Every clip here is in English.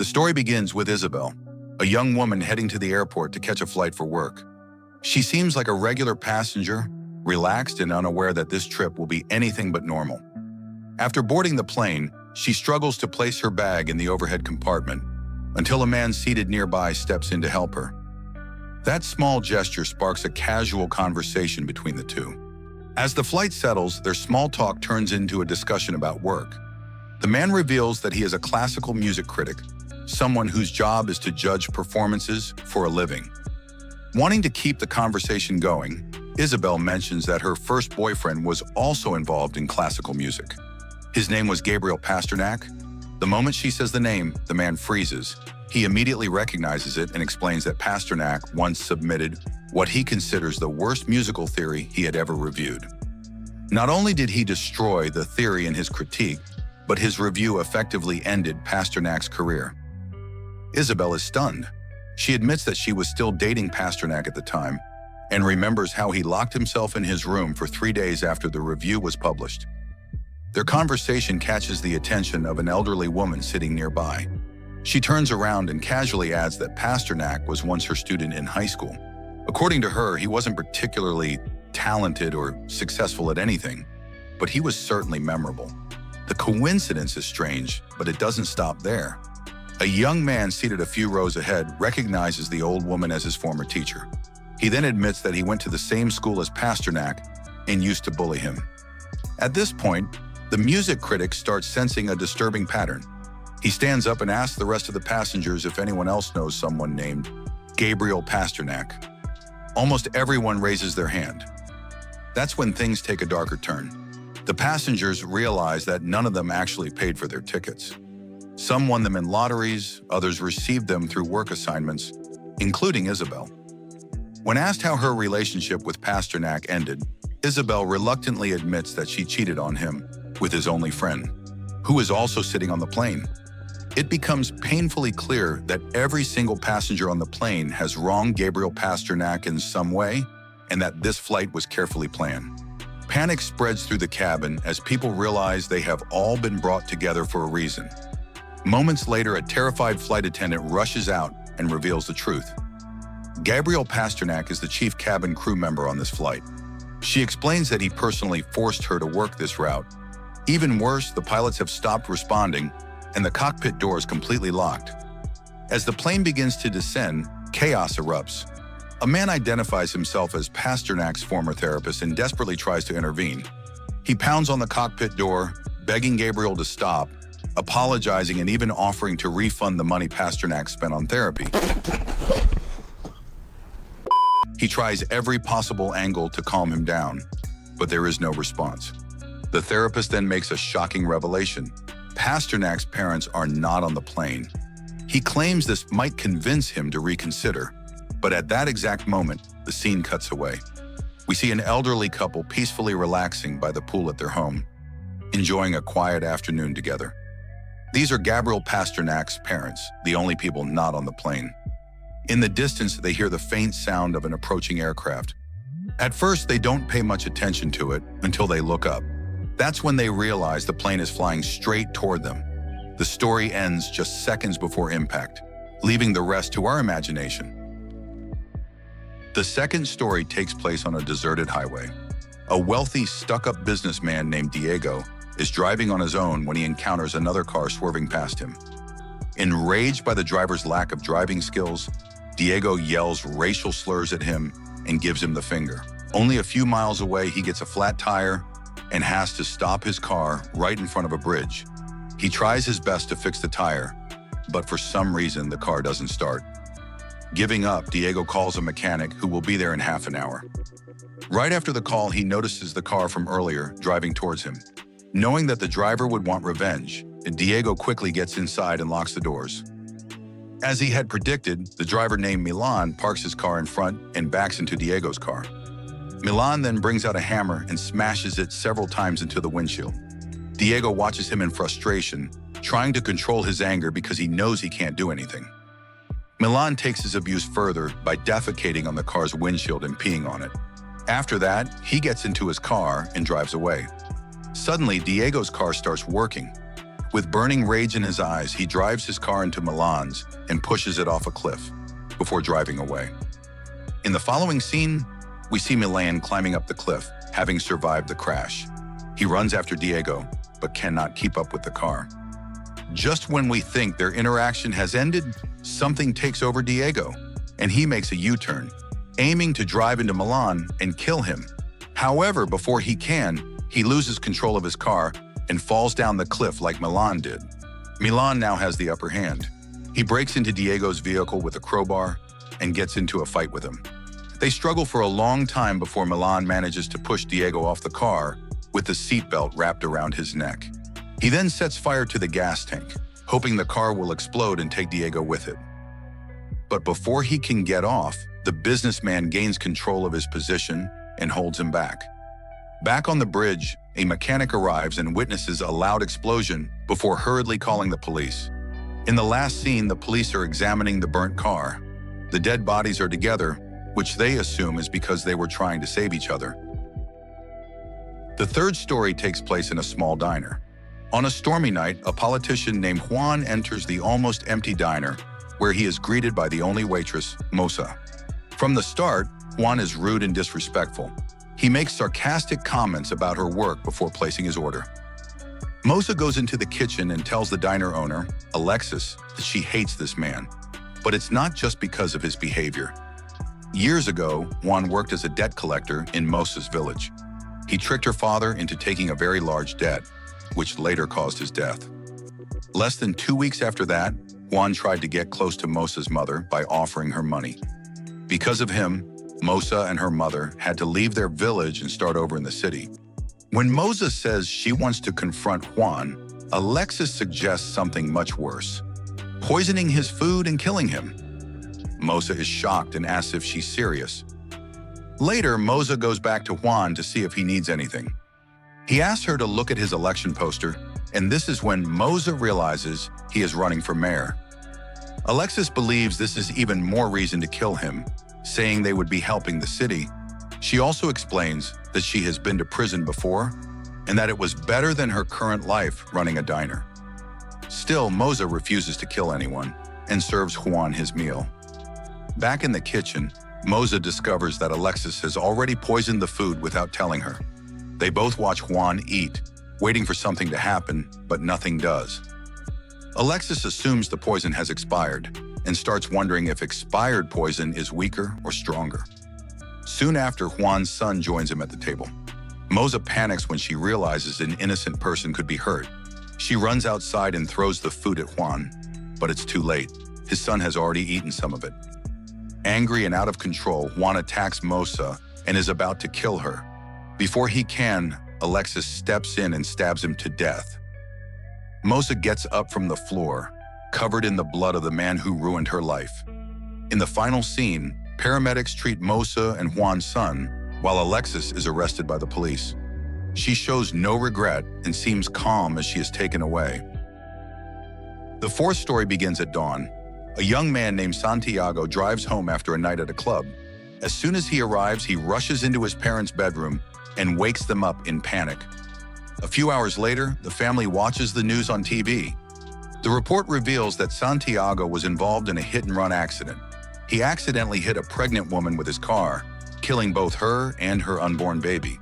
The story begins with Isabel, a young woman heading to the airport to catch a flight for work. She seems like a regular passenger, relaxed and unaware that this trip will be anything but normal. After boarding the plane, she struggles to place her bag in the overhead compartment until a man seated nearby steps in to help her. That small gesture sparks a casual conversation between the two. As the flight settles, their small talk turns into a discussion about work. The man reveals that he is a classical music critic, someone whose job is to judge performances for a living. Wanting to keep the conversation going, Isabel mentions that her first boyfriend was also involved in classical music. His name was Gabriel Pasternak. The moment she says the name, the man freezes. He immediately recognizes it and explains that Pasternak once submitted what he considers the worst musical theory he had ever reviewed. Not only did he destroy the theory in his critique, but his review effectively ended Pasternak's career. Isabel is stunned. She admits that she was still dating Pasternak at the time and remembers how he locked himself in his room for 3 days after the review was published. Their conversation catches the attention of an elderly woman sitting nearby. She turns around and casually adds that Pasternak was once her student in high school. According to her, he wasn't particularly talented or successful at anything, but he was certainly memorable. The coincidence is strange, but it doesn't stop there. A young man seated a few rows ahead recognizes the old woman as his former teacher. He then admits that he went to the same school as Pasternak and used to bully him. At this point, the music critic starts sensing a disturbing pattern. He stands up and asks the rest of the passengers if anyone else knows someone named Gabriel Pasternak. Almost everyone raises their hand. That's when things take a darker turn. The passengers realize that none of them actually paid for their tickets. Some won them in lotteries, others received them through work assignments, including Isabel. When asked how her relationship with Pasternak ended, Isabel reluctantly admits that she cheated on him with his only friend, who is also sitting on the plane. It becomes painfully clear that every single passenger on the plane has wronged Gabriel Pasternak in some way, and that this flight was carefully planned. Panic spreads through the cabin as people realize they have all been brought together for a reason. Moments later, a terrified flight attendant rushes out and reveals the truth. Gabriel Pasternak is the chief cabin crew member on this flight. She explains that he personally forced her to work this route. Even worse, the pilots have stopped responding, and the cockpit door is completely locked. As the plane begins to descend, chaos erupts. A man identifies himself as Pasternak's former therapist and desperately tries to intervene. He pounds on the cockpit door, begging Gabriel to stop, apologizing and even offering to refund the money Pasternak spent on therapy. He tries every possible angle to calm him down, but there is no response. The therapist then makes a shocking revelation. Pasternak's parents are not on the plane. He claims this might convince him to reconsider, but at that exact moment, the scene cuts away. We see an elderly couple peacefully relaxing by the pool at their home, enjoying a quiet afternoon together. These are Gabriel Pasternak's parents, the only people not on the plane. In the distance, they hear the faint sound of an approaching aircraft. At first, they don't pay much attention to it until they look up. That's when they realize the plane is flying straight toward them. The story ends just seconds before impact, leaving the rest to our imagination. The second story takes place on a deserted highway. A wealthy, stuck-up businessman named Diego is driving on his own when he encounters another car swerving past him. Enraged by the driver's lack of driving skills, Diego yells racial slurs at him and gives him the finger. Only a few miles away, he gets a flat tire and has to stop his car right in front of a bridge. He tries his best to fix the tire, but for some reason, the car doesn't start. Giving up, Diego calls a mechanic who will be there in half an hour. Right after the call, he notices the car from earlier driving towards him. Knowing that the driver would want revenge, Diego quickly gets inside and locks the doors. As he had predicted, the driver named Milan parks his car in front and backs into Diego's car. Milan then brings out a hammer and smashes it several times into the windshield. Diego watches him in frustration, trying to control his anger because he knows he can't do anything. Milan takes his abuse further by defecating on the car's windshield and peeing on it. After that, he gets into his car and drives away. Suddenly, Diego's car starts working. With burning rage in his eyes, he drives his car into Milan's and pushes it off a cliff before driving away. In the following scene, we see Milan climbing up the cliff, having survived the crash. He runs after Diego, but cannot keep up with the car. Just when we think their interaction has ended, something takes over Diego, and he makes a U-turn, aiming to drive into Milan and kill him. However, before he can, he loses control of his car and falls down the cliff like Milan did. Milan now has the upper hand. He breaks into Diego's vehicle with a crowbar and gets into a fight with him. They struggle for a long time before Milan manages to push Diego off the car with the seatbelt wrapped around his neck. He then sets fire to the gas tank, hoping the car will explode and take Diego with it. But before he can get off, the businessman gains control of his position and holds him back. Back on the bridge, a mechanic arrives and witnesses a loud explosion before hurriedly calling the police. In the last scene, the police are examining the burnt car. The dead bodies are together, which they assume is because they were trying to save each other. The third story takes place in a small diner. On a stormy night, a politician named Juan enters the almost empty diner, where he is greeted by the only waitress, Mosa. From the start, Juan is rude and disrespectful. He makes sarcastic comments about her work before placing his order. Mosa goes into the kitchen and tells the diner owner, Alexis, that she hates this man. But it's not just because of his behavior. Years ago, Juan worked as a debt collector in Mosa's village. He tricked her father into taking a very large debt, which later caused his death. Less than 2 weeks after that, Juan tried to get close to Mosa's mother by offering her money. Because of him, Mosa and her mother had to leave their village and start over in the city. When Mosa says she wants to confront Juan, Alexis suggests something much worse: poisoning his food and killing him. Mosa is shocked and asks if she's serious. Later, Mosa goes back to Juan to see if he needs anything. He asks her to look at his election poster, and this is when Mosa realizes he is running for mayor. Alexis believes this is even more reason to kill him, saying they would be helping the city. She also explains that she has been to prison before and that it was better than her current life running a diner. Still, Mosa refuses to kill anyone and serves Juan his meal. Back in the kitchen, Mosa discovers that Alexis has already poisoned the food without telling her. They both watch Juan eat, waiting for something to happen, but nothing does. Alexis assumes the poison has expired and starts wondering if expired poison is weaker or stronger. Soon after, Juan's son joins him at the table. Mosa panics when she realizes an innocent person could be hurt. She runs outside and throws the food at Juan, but it's too late. His son has already eaten some of it. Angry and out of control, Juan attacks Mosa and is about to kill her. Before he can, Alexis steps in and stabs him to death. Mosa gets up from the floor, covered in the blood of the man who ruined her life. In the final scene, paramedics treat Mosa and Juan's son, while Alexis is arrested by the police. She shows no regret and seems calm as she is taken away. The fourth story begins at dawn. A young man named Santiago drives home after a night at a club. As soon as he arrives, he rushes into his parents' bedroom and wakes them up in panic. A few hours later, the family watches the news on TV. The report reveals that Santiago was involved in a hit-and-run accident. He accidentally hit a pregnant woman with his car, killing both her and her unborn baby.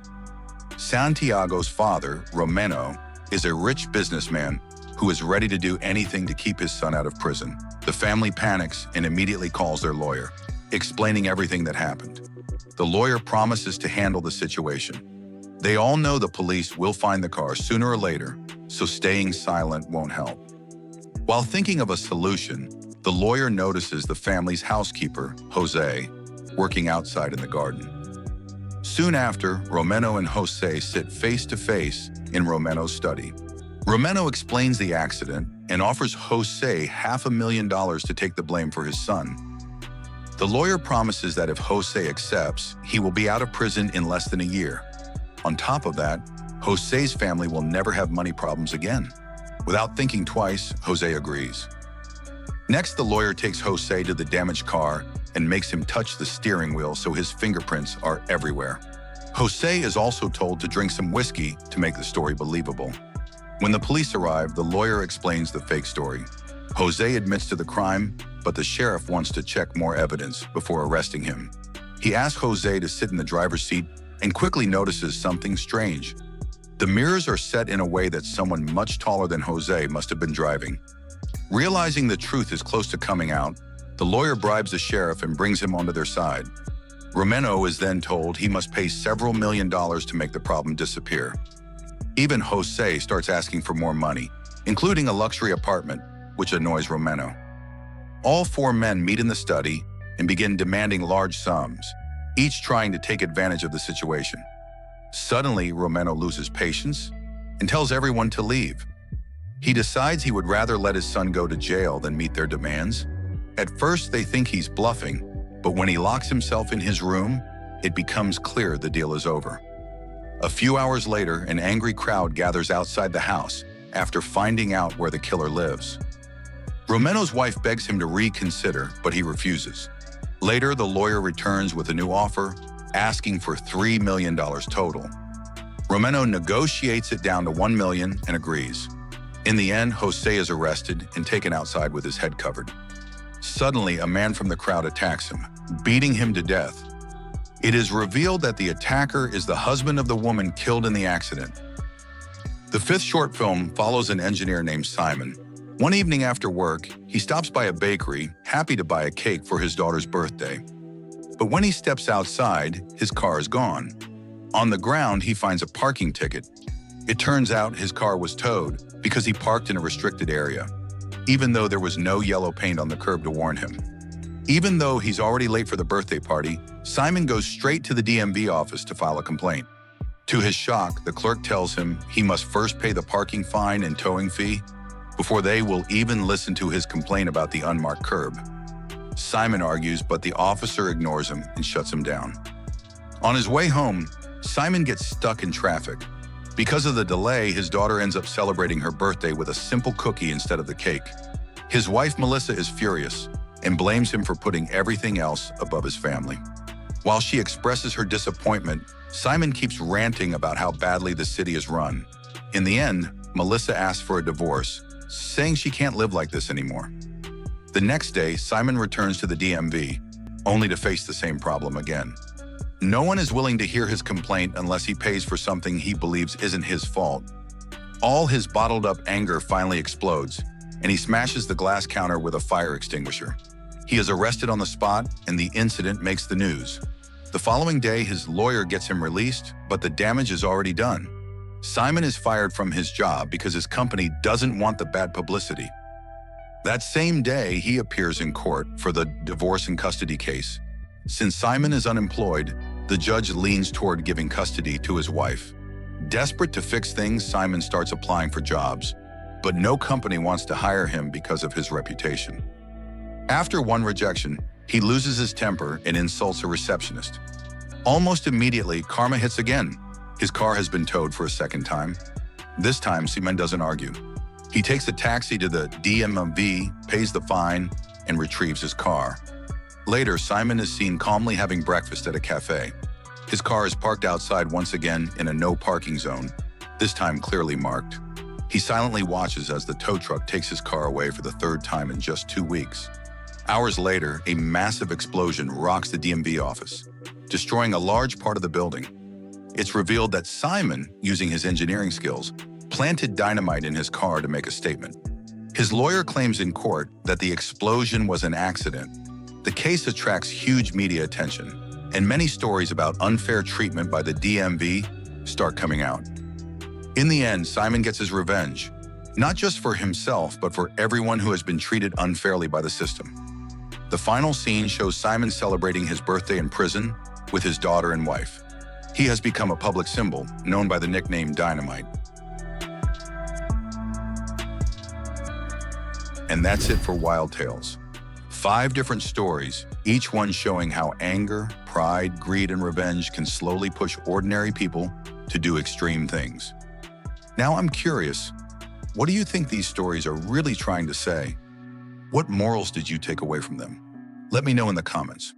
Santiago's father, Romano, is a rich businessman who is ready to do anything to keep his son out of prison. The family panics and immediately calls their lawyer, explaining everything that happened. The lawyer promises to handle the situation. They all know the police will find the car sooner or later, so staying silent won't help. While thinking of a solution, the lawyer notices the family's housekeeper, Jose, working outside in the garden. Soon after, Romano and Jose sit face-to-face in Romano's study. Romano explains the accident and offers Jose $500,000 to take the blame for his son. The lawyer promises that if Jose accepts, he will be out of prison in less than a year. On top of that, Jose's family will never have money problems again. Without thinking twice, Jose agrees. Next, the lawyer takes Jose to the damaged car and makes him touch the steering wheel so his fingerprints are everywhere. Jose is also told to drink some whiskey to make the story believable. When the police arrive, the lawyer explains the fake story. Jose admits to the crime, but the sheriff wants to check more evidence before arresting him. He asks Jose to sit in the driver's seat and quickly notices something strange. The mirrors are set in a way that someone much taller than Jose must have been driving. Realizing the truth is close to coming out, the lawyer bribes the sheriff and brings him onto their side. Romero is then told he must pay several $1,000,000 to make the problem disappear. Even Jose starts asking for more money, including a luxury apartment, which annoys Romero. All four men meet in the study and begin demanding large sums, each trying to take advantage of the situation. Suddenly, Romero loses patience and tells everyone to leave. He decides he would rather let his son go to jail than meet their demands. At first, they think he's bluffing, but when he locks himself in his room, it becomes clear the deal is over. A few hours later, an angry crowd gathers outside the house after finding out where the killer lives. Romero's wife begs him to reconsider, but he refuses. Later, the lawyer returns with a new offer, asking for $3 million total. Romero negotiates it down to $1 million and agrees. In the end, Jose is arrested and taken outside with his head covered. Suddenly, a man from the crowd attacks him, beating him to death. It is revealed that the attacker is the husband of the woman killed in the accident. The fifth short film follows an engineer named Simon. One evening after work, he stops by a bakery, happy to buy a cake for his daughter's birthday. But when he steps outside, his car is gone. On the ground, he finds a parking ticket. It turns out his car was towed because he parked in a restricted area, even though there was no yellow paint on the curb to warn him. Even though he's already late for the birthday party, Simon goes straight to the DMV office to file a complaint. To his shock, the clerk tells him he must first pay the parking fine and towing fee before they will even listen to his complaint about the unmarked curb. Simon argues, but the officer ignores him and shuts him down. On his way home, Simon gets stuck in traffic. Because of the delay, his daughter ends up celebrating her birthday with a simple cookie instead of the cake. His wife, Melissa, is furious and blames him for putting everything else above his family. While she expresses her disappointment, Simon keeps ranting about how badly the city is run. In the end, Melissa asks for a divorce, saying she can't live like this anymore. The next day, Simon returns to the DMV, only to face the same problem again. No one is willing to hear his complaint unless he pays for something he believes isn't his fault. All his bottled-up anger finally explodes, and he smashes the glass counter with a fire extinguisher. He is arrested on the spot, and the incident makes the news. The following day, his lawyer gets him released, but the damage is already done. Simon is fired from his job because his company doesn't want the bad publicity. That same day, he appears in court for the divorce and custody case. Since Simon is unemployed, the judge leans toward giving custody to his wife. Desperate to fix things, Simon starts applying for jobs, but no company wants to hire him because of his reputation. After one rejection, he loses his temper and insults a receptionist. Almost immediately, karma hits again. His car has been towed for a second time. This time, Simon doesn't argue. He takes a taxi to the DMV, pays the fine, and retrieves his car. Later, Simon is seen calmly having breakfast at a cafe. His car is parked outside once again in a no parking zone, this time clearly marked. He silently watches as the tow truck takes his car away for the third time in just 2 weeks. Hours later, a massive explosion rocks the DMV office, destroying a large part of the building. It's revealed that Simon, using his engineering skills, planted dynamite in his car to make a statement. His lawyer claims in court that the explosion was an accident. The case attracts huge media attention, and many stories about unfair treatment by the DMV start coming out. In the end, Simon gets his revenge, not just for himself, but for everyone who has been treated unfairly by the system. The final scene shows Simon celebrating his birthday in prison with his daughter and wife. He has become a public symbol, known by the nickname Dynamite. And that's it for Wild Tales. 5 different stories, each one showing how anger, pride, greed, and revenge can slowly push ordinary people to do extreme things. Now I'm curious, what do you think these stories are really trying to say? What morals did you take away from them? Let me know in the comments.